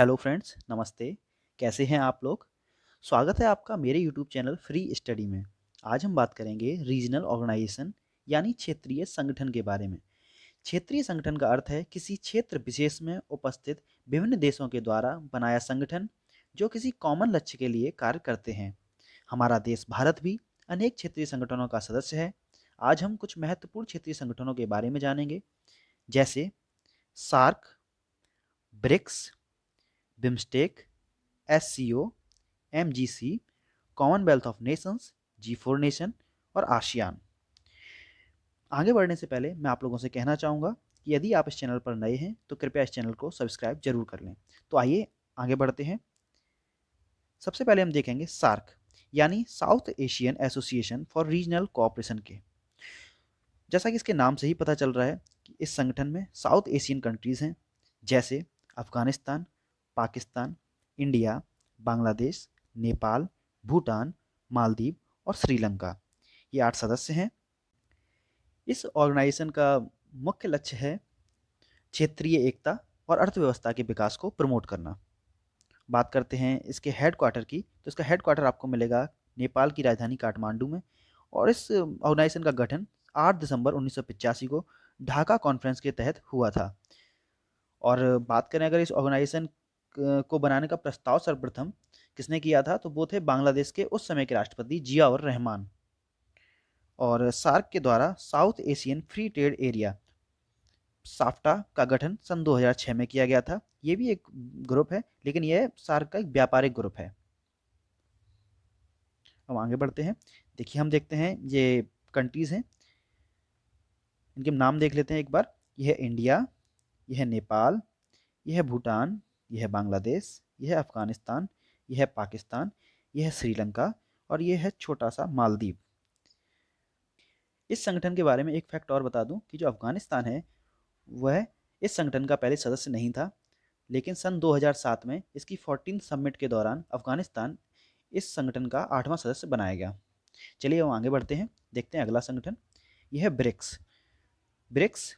Hello friends, नमस्ते। कैसे हैं आप लोग? स्वागत है आपका मेरे यूट्यूब चैनल फ्री स्टडी में। आज हम बात करेंगे रीजनल ऑर्गेनाइजेशन यानी क्षेत्रीय संगठन के बारे में। क्षेत्रीय संगठन का अर्थ है किसी क्षेत्र विशेष में उपस्थित विभिन्न देशों के द्वारा बनाया संगठन जो किसी कॉमन लक्ष्य के लिए कार्य करते हैं। हमारा देश भारत भी अनेक क्षेत्रीय संगठनों का सदस्य है। आज हम कुछ महत्वपूर्ण क्षेत्रीय संगठनों के बारे में जानेंगे, जैसे SAARC, BRICS, BIMSTEC, SCO, MGC, Commonwealth of Nations, जी4 नेशन और आसियान। आगे बढ़ने से पहले मैं आप लोगों से कहना चाहूँगा कि यदि आप इस चैनल पर नए हैं तो कृपया इस चैनल को सब्सक्राइब जरूर कर लें। तो आइए आगे बढ़ते हैं। सबसे पहले हम देखेंगे सार्क यानी south Asian association for regional cooperation के। जैसा कि इसके नाम से ही पता चल रहा है कि इस संगठन में साउथ एशियन कंट्रीज़ हैं, जैसे अफगानिस्तान, पाकिस्तान, इंडिया, बांग्लादेश, नेपाल, भूटान, मालदीव और श्रीलंका। ये 8 सदस्य हैं। इस ऑर्गेनाइजेशन का मुख्य लक्ष्य है क्षेत्रीय एकता और अर्थव्यवस्था के विकास को प्रमोट करना। बात करते हैं इसके हेडक्वार्टर की, तो इसका हेडक्वार्टर आपको मिलेगा नेपाल की राजधानी काठमांडू में। और इस ऑर्गेनाइजेशन का गठन 8 दिसंबर 1985 को ढाका कॉन्फ्रेंस के तहत हुआ था। और बात करें अगर इस ऑर्गेनाइजेशन को बनाने का प्रस्ताव सर्वप्रथम किसने किया था, तो वो थे बांग्लादेश के उस समय के राष्ट्रपति जियाउर रहमान। और सार्क के द्वारा south Asian free trade area SAFTA का गठन सन 2006 में किया गया था। ये भी एक ग्रुप है, लेकिन यह सार्क का एक व्यापारिक ग्रुप है। अब आगे बढ़ते हैं। देखिए, हम देखते हैं ये कंट्रीज़ हैं, इनके नाम देख लेते हैं एक बार। यह है इंडिया, यह है नेपाल, यह है भूटान, यह है बांग्लादेश, यह है अफगानिस्तान, यह है पाकिस्तान, यह है श्रीलंका और यह है छोटा सा मालदीव। इस संगठन के बारे में एक फैक्ट और बता दूं कि जो अफगानिस्तान है वह इस संगठन का पहले सदस्य नहीं था, लेकिन सन 2007 में इसकी 14th समिट के दौरान अफगानिस्तान इस संगठन का 8वां सदस्य बनाया गया। चलिए हम आगे बढ़ते हैं, देखते हैं अगला संगठन। यह है ब्रिक्स। ब्रिक्स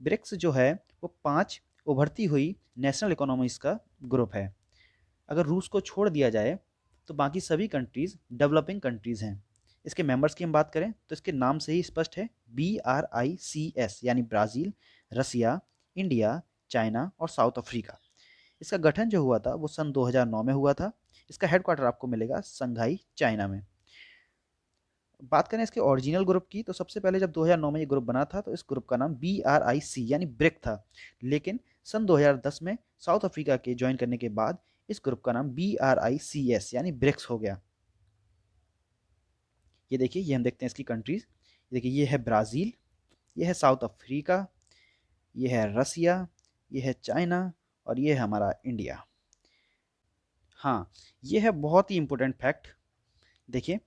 ब्रिक्स जो है वो 5 उभरती हुई नेशनल इकोनॉमीज का ग्रुप है। अगर रूस को छोड़ दिया जाए तो बाकी सभी कंट्रीज़ डेवलपिंग कंट्रीज़ हैं। इसके मेंबर्स की हम बात करें तो इसके नाम से ही स्पष्ट है, BRICS यानी ब्राज़ील, रसिया, इंडिया, चाइना और साउथ अफ्रीका। इसका गठन जो हुआ था वो सन 2009 में हुआ था। इसका हेडक्वार्टर आपको मिलेगा संघाई, चाइना में। बात करें इसके ओरिजिनल ग्रुप की, तो सबसे पहले जब 2009 में ये ग्रुप बना था तो इस ग्रुप का नाम BRIC यानी ब्रिक था। लेकिन सन 2010 में साउथ अफ्रीका के ज्वाइन करने के बाद इस ग्रुप का नाम BRICS यानी ब्रिक्स हो गया। ये देखिए, ये हम देखते हैं इसकी कंट्रीज। देखिए, ये है ब्राज़ील, ये है साउथ अफ्रीका, ये है रसिया, ये है चाइना और ये है हमारा इंडिया। हाँ, ये है बहुत ही इंपॉर्टेंट फैक्ट। देखिए,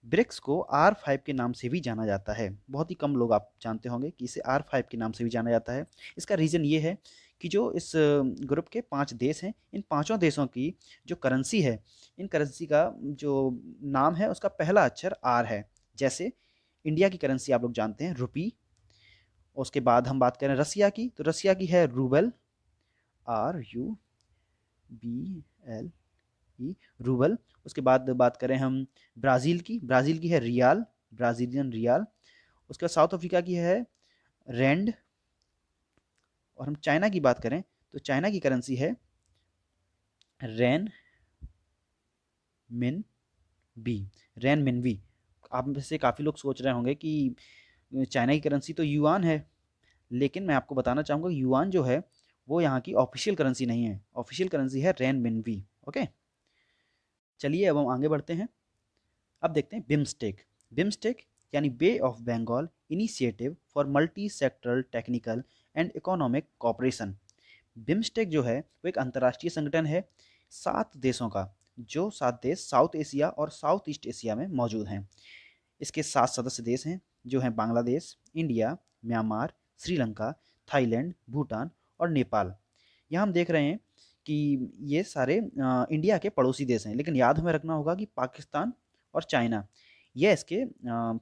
ब्रिक्स को R5 के नाम से भी जाना जाता है। बहुत ही कम लोग आप जानते होंगे कि इसे R5 के नाम से भी जाना जाता है। इसका रीज़न ये है कि जो इस ग्रुप के 5 देश हैं, इन पाँचों देशों की जो करेंसी है, इन करेंसी का जो नाम है उसका पहला अक्षर R है। जैसे इंडिया की करेंसी आप लोग जानते हैं रुपी। उसके बाद हम बात करें रसिया की, तो रसिया की है रूबल, RUBL ई, रूबल। उसके बाद बात करें हम ब्राज़ील की है रियाल, ब्राज़ीलियन रियाल। उसके बाद साउथ अफ्रीका की है रैंड। और हम चाइना की बात करें तो चाइना की करेंसी है रैन मिन बी, रैन मिन बी। आप में से काफ़ी लोग सोच रहे होंगे कि चाइना की करेंसी तो युआन है, लेकिन मैं आपको बताना चाहूँगा युआन जो है वो यहाँ की ऑफिशियल करेंसी नहीं है। ऑफिशियल करेंसी है रैन मिन बी। ओके, चलिए अब हम आगे बढ़ते हैं। अब देखते हैं बिम्स्टेक। बिम्स्टेक यानी bay of Bengal initiative for multi sectoral technical and economic cooperation. BIMSTEC जो है वो एक अंतर्राष्ट्रीय संगठन है 7 देशों का, जो 7 देश साउथ एशिया और साउथ ईस्ट एशिया में मौजूद हैं। इसके 7 सदस्य देश हैं, जो हैं Bangladesh, India, Myanmar, Sri Lanka, Thailand, Bhutan और नेपाल। यहाँ हम देख रहे हैं कि ये सारे इंडिया के पड़ोसी देश हैं, लेकिन याद हमें रखना होगा कि पाकिस्तान और चाइना ये इसके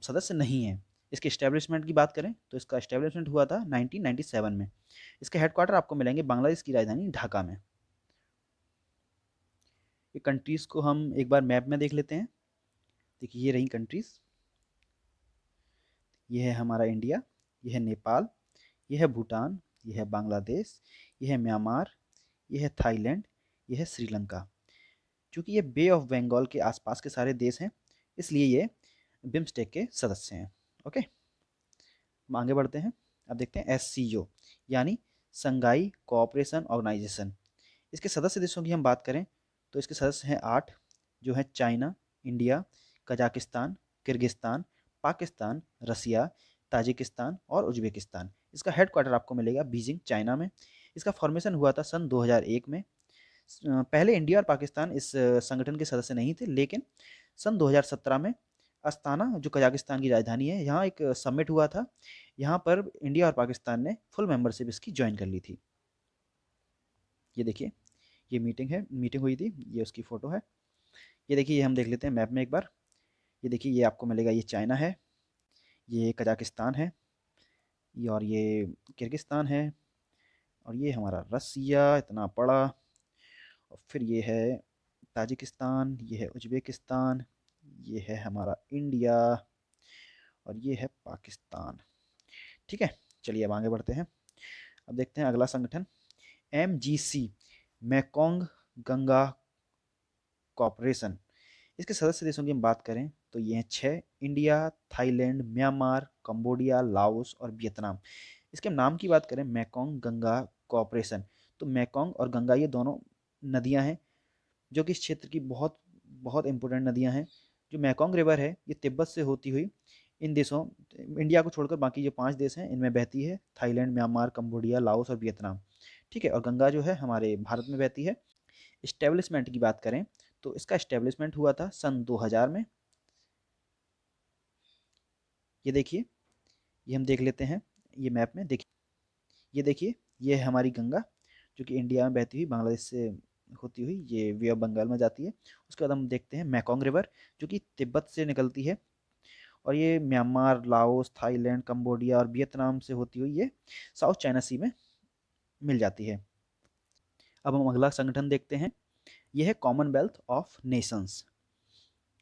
सदस्य नहीं हैं। इसके इस्टेब्लिशमेंट की बात करें तो इसका इस्टेब्लिशमेंट हुआ था 1997 में। इसके हेडक्वार्टर आपको मिलेंगे बांग्लादेश की राजधानी ढाका में। ये कंट्रीज़ को हम एक बार मैप में देख लेते हैं। देखिए ये रही कंट्रीज़, ये है हमारा इंडिया, ये है नेपाल, ये है भूटान, ये है बांग्लादेश, ये है म्यांमार, ये है थाईलैंड, ये है श्रीलंका। चूँकि ये बे ऑफ बंगाल के आसपास के सारे देश हैं, इसलिए ये बिम्स्टेक के सदस्य हैं। ओके, हम आगे बढ़ते हैं। अब देखते हैं एससीओ यानी संघाई कोऑपरेशन ऑर्गेनाइजेशन। इसके सदस्य देशों की हम बात करें तो इसके सदस्य हैं 8, जो हैं China, India, Kazakhstan, Kyrgyzstan, Pakistan, Russia, Tajikistan और उज्बेकिस्तान। इसका हेडक्वार्टर आपको मिलेगा बीजिंग, चाइना में। इसका फॉर्मेशन हुआ था सन 2001 में। पहले इंडिया और पाकिस्तान इस संगठन के सदस्य नहीं थे, लेकिन सन 2017 में अस्ताना, जो कजाकिस्तान की राजधानी है, यहाँ एक समिट हुआ था। यहाँ पर इंडिया और पाकिस्तान ने फुल मेंबरशिप इसकी ज्वाइन कर ली थी। ये देखिए, ये मीटिंग हुई थी, ये उसकी फ़ोटो है। ये देखिए, ये हम देख लेते हैं मैप में एक बार। ये देखिए, ये आपको मिलेगा, ये चाइना है, ये कजाकिस्तान है, ये और ये किर्गिस्तान है, और ये हमारा रसिया इतना बड़ा, और फिर ये है ताजिकिस्तान, ये है उज्बेकिस्तान, ये है हमारा इंडिया, और ये है पाकिस्तान। ठीक है, चलिए अब आगे बढ़ते हैं। अब देखते हैं अगला संगठन MGC, मैकोंग गंगा कॉपरेशन। इसके सदस्य देशों की हम बात करें तो ये हैं 6, India, Thailand, Myanmar, Cambodia, Laos और वियतनाम। इसके नाम की बात करें मैकोंग गंगा कॉपरेशन, तो मैकोंग और गंगा ये दोनों नदियां हैं जो कि इस क्षेत्र की बहुत बहुत इंपॉर्टेंट नदियां हैं। जो मैकोंग रिवर है ये तिब्बत से होती हुई इन देशों, इंडिया को छोड़कर बाकी जो 5 देश हैं इनमें बहती है, थाईलैंड, म्यांमार, कंबोडिया, लाओस और वियतनाम। ठीक है, और गंगा जो है हमारे भारत में बहती है। इस्टेब्लिशमेंट की बात करें तो इसका इस्टेब्लिशमेंट हुआ था सन 2000 में। ये देखिए, ये हम देख लेते हैं, ये मैप में देखिए, ये देखिए, ये है हमारी गंगा जो कि इंडिया में बहती हुई बांग्लादेश से होती हुई ये वे ऑफ बंगाल में जाती है। उसके बाद हम देखते हैं मैकोंग रिवर जो कि तिब्बत से निकलती है, और ये म्यांमार, लाओस, थाईलैंड, कंबोडिया और वियतनाम से होती हुई ये साउथ चाइना सी में मिल जाती है। अब हम अगला संगठन देखते हैं, यह है Commonwealth of Nations.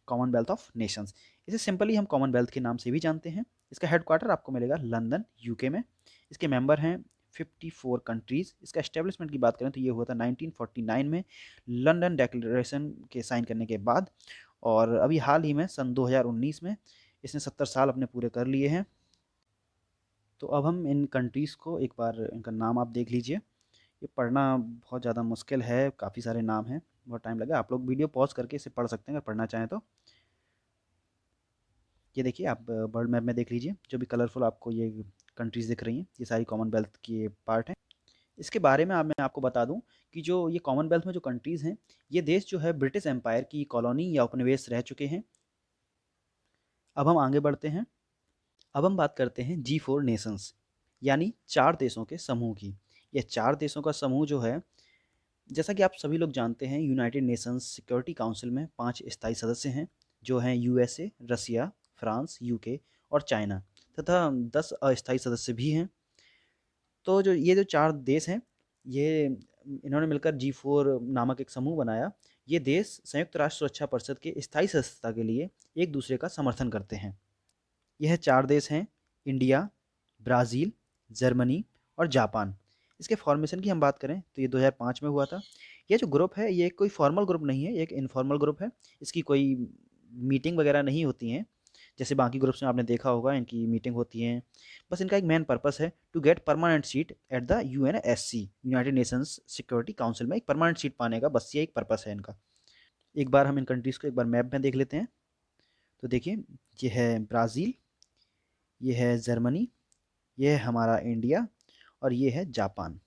Commonwealth of Nations, इसे सिंपली हम कॉमनवेल्थ के नाम से भी जानते हैं। इसका हेडक्वार्टर आपको मिलेगा लंदन, यूके में। इसके मेंबर हैं 54 कंट्रीज़। इसका एस्टेब्लिशमेंट की बात करें तो ये हुआ था 1949 में, लंदन डिक्लेरेशन के साइन करने के बाद, और अभी हाल ही में सन 2019 में इसने 70 साल अपने पूरे कर लिए हैं। तो अब हम इन कंट्रीज़ को एक बार इनका नाम आप देख लीजिए। ये पढ़ना बहुत ज़्यादा मुश्किल है, काफ़ी सारे नाम हैं, बहुत टाइम लगा। आप लोग वीडियो पॉज़ करके इसे पढ़ सकते हैं अगर पढ़ना चाहें तो। ये देखिए, आप वर्ल्ड मैप में देख लीजिए, जो भी कलरफुल आपको ये कंट्रीज़ दिख रही हैं, ये सारी कॉमनवेल्थ के पार्ट हैं। इसके बारे में मैं आपको बता दूं कि जो ये कॉमनवेल्थ में जो कंट्रीज़ हैं, ये देश जो है ब्रिटिश एम्पायर की कॉलोनी या उपनिवेश रह चुके हैं। अब हम आगे बढ़ते हैं। अब हम बात करते हैं G4 नेशंस यानी 4 देशों के समूह की। यह 4 देशों का समूह जो है, जैसा कि आप सभी लोग जानते हैं, यूनाइटेड नेशंस सिक्योरिटी काउंसिल में 5 स्थायी सदस्य हैं, जो हैं USA, रसिया, फ्रांस, यूके और चाइना, तथा 10 अस्थायी सदस्य भी हैं। तो जो ये जो 4 देश हैं, ये इन्होंने मिलकर G4 नामक एक समूह बनाया। ये देश संयुक्त राष्ट्र सुरक्षा परिषद के स्थायी सदस्यता के लिए एक दूसरे का समर्थन करते हैं। यह 4 देश हैं, इंडिया, ब्राज़ील, जर्मनी और जापान। इसके फॉर्मेशन की हम बात करें तो ये 2005 में हुआ था। ये जो ग्रुप है ये कोई फॉर्मल ग्रुप नहीं है, ये एक इनफॉर्मल ग्रुप है। इसकी कोई मीटिंग वगैरह नहीं होती हैं, जैसे बाकी ग्रुप्स में आपने देखा होगा इनकी मीटिंग होती हैं। बस इनका एक मेन पर्पस है to get permanent seat at the UNSC, United Nations Security Council में एक परमानेंट सीट पाने का बस ये एक पर्पस है इनका। एक बार हम इन कंट्रीज़ को एक बार मैप में देख लेते हैं। तो देखिए, ये है ब्राज़ील, ये है जर्मनी, ये है हमारा इंडिया और ये है जापान।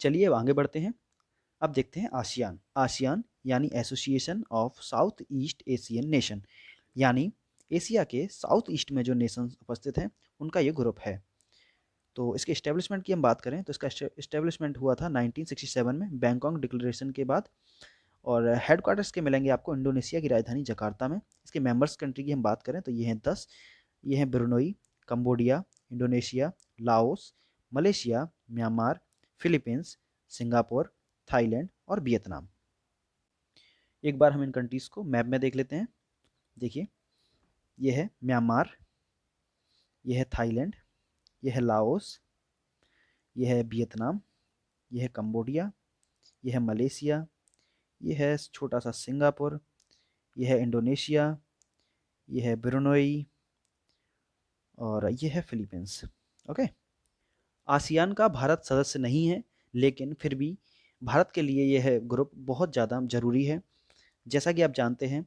चलिए अब आगे बढ़ते हैं। अब देखते हैं आसियान। आसियान यानी association of south east Asian nation, यानी एशिया के साउथ ईस्ट में जो नेशंस उपस्थित हैं उनका ये ग्रुप है। तो इसके इस्टेब्लिशमेंट की हम बात करें तो इसका इस्टेब्लिशमेंट हुआ था 1967 में बैंकॉक डिक्लेरेशन के बाद, और हेडक्वार्टर्स के मिलेंगे आपको इंडोनेशिया की राजधानी जकार्ता में। इसके मेंबर्स कंट्री की हम बात करें तो ये हैं 10, ये हैं Brunei, Cambodia, Indonesia, Laos, Malaysia, Myanmar, Philippines, Singapore, Thailand और वियतनाम। एक बार हम इन कंट्रीज़ को मैप में देख लेते हैं। देखिए, ये है म्यांमार, ये है थाईलैंड, ये है लाओस, ये है वियतनाम, ये है कंबोडिया, ये है मलेशिया, ये है छोटा सा सिंगापुर, ये है इंडोनेशिया, ये है ब्रुनई और ये है फिलीपींस। ओके। आसियान का भारत सदस्य नहीं है, लेकिन फिर भी भारत के लिए यह ग्रुप बहुत ज़्यादा ज़रूरी है। जैसा कि आप जानते हैं,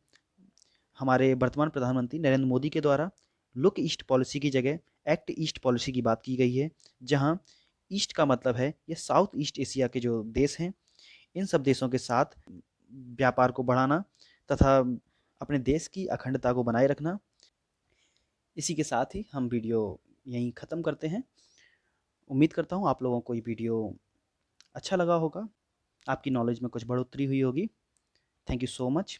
हमारे वर्तमान प्रधानमंत्री नरेंद्र मोदी के द्वारा लुक ईस्ट पॉलिसी की जगह एक्ट ईस्ट पॉलिसी की बात की गई है, जहां ईस्ट का मतलब है ये साउथ ईस्ट एशिया के जो देश हैं, इन सब देशों के साथ व्यापार को बढ़ाना तथा अपने देश की अखंडता को बनाए रखना। इसी के साथ ही हम वीडियो यहीं ख़त्म करते हैं। उम्मीद करता हूँ आप लोगों को ये वीडियो अच्छा लगा होगा, आपकी नॉलेज में कुछ बढ़ोतरी हुई होगी। Thank you so much.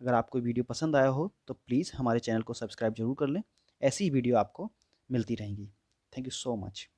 अगर आपको वीडियो पसंद आया हो तो प्लीज़ हमारे चैनल को सब्सक्राइब ज़रूर कर लें। ऐसी ही वीडियो आपको मिलती रहेंगी। Thank you so much.